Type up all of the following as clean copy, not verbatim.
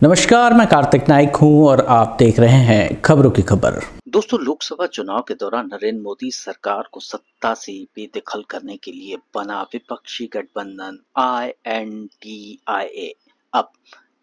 नमस्कार, मैं कार्तिक नाइक हूं और आप देख रहे हैं खबरों की खबर। दोस्तों, लोकसभा चुनाव के दौरान नरेंद्र मोदी सरकार को सत्ता से बेदखल करने के लिए बना विपक्षी गठबंधन INDIA अब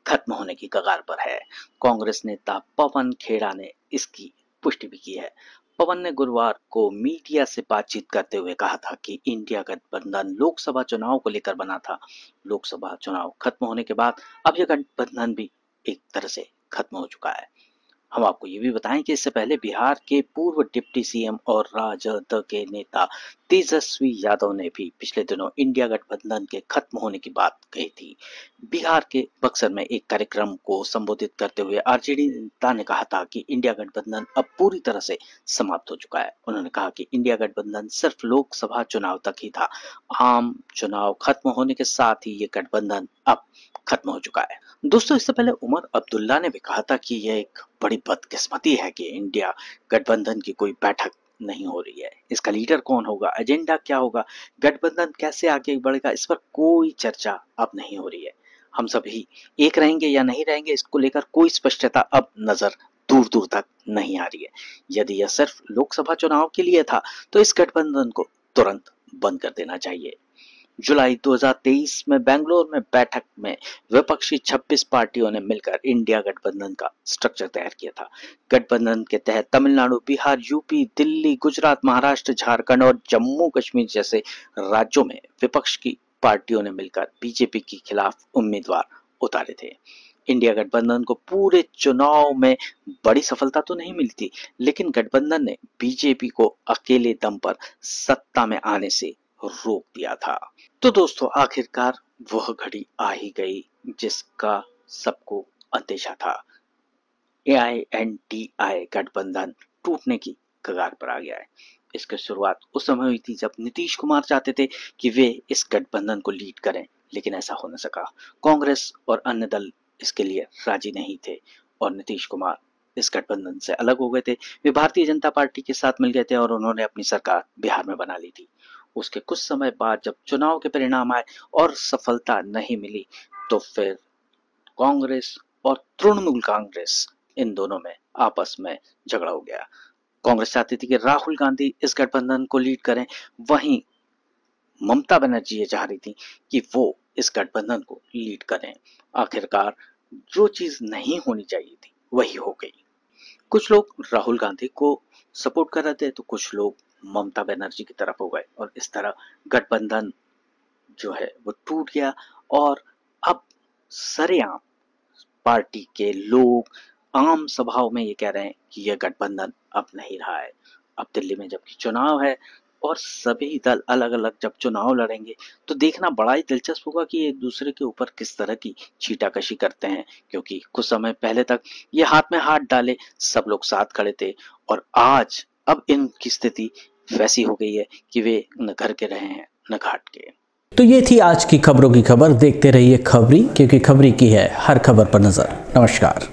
खत्म होने की कगार पर है। कांग्रेस नेता पवन खेड़ा ने इसकी पुष्टि भी की है। पवन ने गुरुवार को मीडिया से बातचीत करते हुए कहा था कि इंडिया गठबंधन लोकसभा चुनाव को लेकर बना था। लोकसभा चुनाव खत्म होने के बाद अब यह गठबंधन भी एक तरह से खत्म हो चुका है। हम आपको ये भी बताएं कि इससे पहले बिहार के पूर्व डिप्टी सीएम और राजद के नेता तेजस्वी यादव ने भी पिछले दिनों इंडिया गठबंधन के खत्म होने की बात कही थी। बिहार के बक्सर में एक कार्यक्रम को संबोधित करते हुए आरजेडी नेता ने कहा था कि इंडिया गठबंधन अब पूरी तरह से समाप्त हो चुका है। उन्होंने कहा कि इंडिया गठबंधन सिर्फ लोकसभा चुनाव तक ही था। आम चुनाव खत्म होने के साथ ही ये गठबंधन अब खत्म हो चुका है। दोस्तों, इससे पहले उमर अब्दुल्ला ने भी कहा था कि यह एक बड़ी बदकिस्मती है कि इंडिया गठबंधन की कोई बैठक नहीं हो रही है। इसका लीडर कौन होगा, एजेंडा क्या होगा, गठबंधन कैसे आगे बढ़ेगा, इस पर कोई चर्चा अब नहीं हो रही है। हम सभी एक रहेंगे या नहीं रहेंगे, इसको लेकर कोई स्पष्टता अब नजर दूर दूर तक नहीं आ रही है। यदि यह सिर्फ लोकसभा चुनाव के लिए था तो इस गठबंधन को तुरंत बंद कर देना चाहिए। जुलाई 2023 में बेंगलुरु में बैठक में विपक्षी 26 पार्टियों ने मिलकर इंडिया गठबंधन का स्ट्रक्चर तैयार किया था। गठबंधन के तहत तमिलनाडु, बिहार, यूपी, दिल्ली, गुजरात, महाराष्ट्र, झारखंड और जम्मू कश्मीर जैसे राज्यों में विपक्ष की पार्टियों ने मिलकर बीजेपी के खिलाफ उम्मीदवार उतारे थे। इंडिया गठबंधन को पूरे चुनाव में बड़ी सफलता तो नहीं मिली थी, लेकिन गठबंधन ने बीजेपी को अकेले दम पर सत्ता में आने से रोक दिया था। तो दोस्तों, आखिरकार वह घड़ी आ ही गई जिसका सबको अंदेशा था। INDI गठबंधन टूटने की कगार पर आ गया है। इसकी शुरुआत उस समय हुई थी जब नीतीश कुमार चाहते थे कि वे इस गठबंधन को लीड करें, लेकिन ऐसा हो न सका। कांग्रेस और अन्य दल इसके लिए राजी नहीं थे और नीतीश कुमार इस गठबंधन से अलग हो गए थे। वे भारतीय जनता पार्टी के साथ मिल गए थे और उन्होंने अपनी सरकार बिहार में बना ली थी। उसके कुछ समय बाद जब चुनाव के परिणाम आए और सफलता नहीं मिली, तो फिर कांग्रेस और तृणमूल कांग्रेस, इन दोनों में आपस में झगड़ा हो गया। कांग्रेस चाहती थी कि राहुल गांधी इस गठबंधन को लीड करें, वहीं ममता बनर्जी ये चाह रही थी कि वो इस गठबंधन को लीड करें। आखिरकार जो चीज नहीं होनी चाहिए थी वही हो गई। कुछ लोग राहुल गांधी को सपोर्ट कर रहे थे तो कुछ लोग ममता बनर्जी की तरफ हो गए और इस तरह गठबंधन जो है वो टूट गया। और अब सरेआम पार्टी के लोग आम सभाओं में ये कह रहे हैं कि यह गठबंधन अब नहीं रहा है। अब दिल्ली में जबकि चुनाव है और सभी दल अलग अलग जब चुनाव लड़ेंगे तो देखना बड़ा ही दिलचस्प होगा कि एक दूसरे के ऊपर किस तरह की छीटाकशी करते हैं, क्योंकि कुछ समय पहले तक ये हाथ में हाथ डाले सब लोग साथ खड़े थे और आज अब इनकी स्थिति वैसी हो गई है कि वे न घर के रहे हैं न घाट के। तो ये थी आज की खबरों की खबर। देखते रहिए खबरी, क्योंकि खबरी की है हर खबर पर नजर। नमस्कार।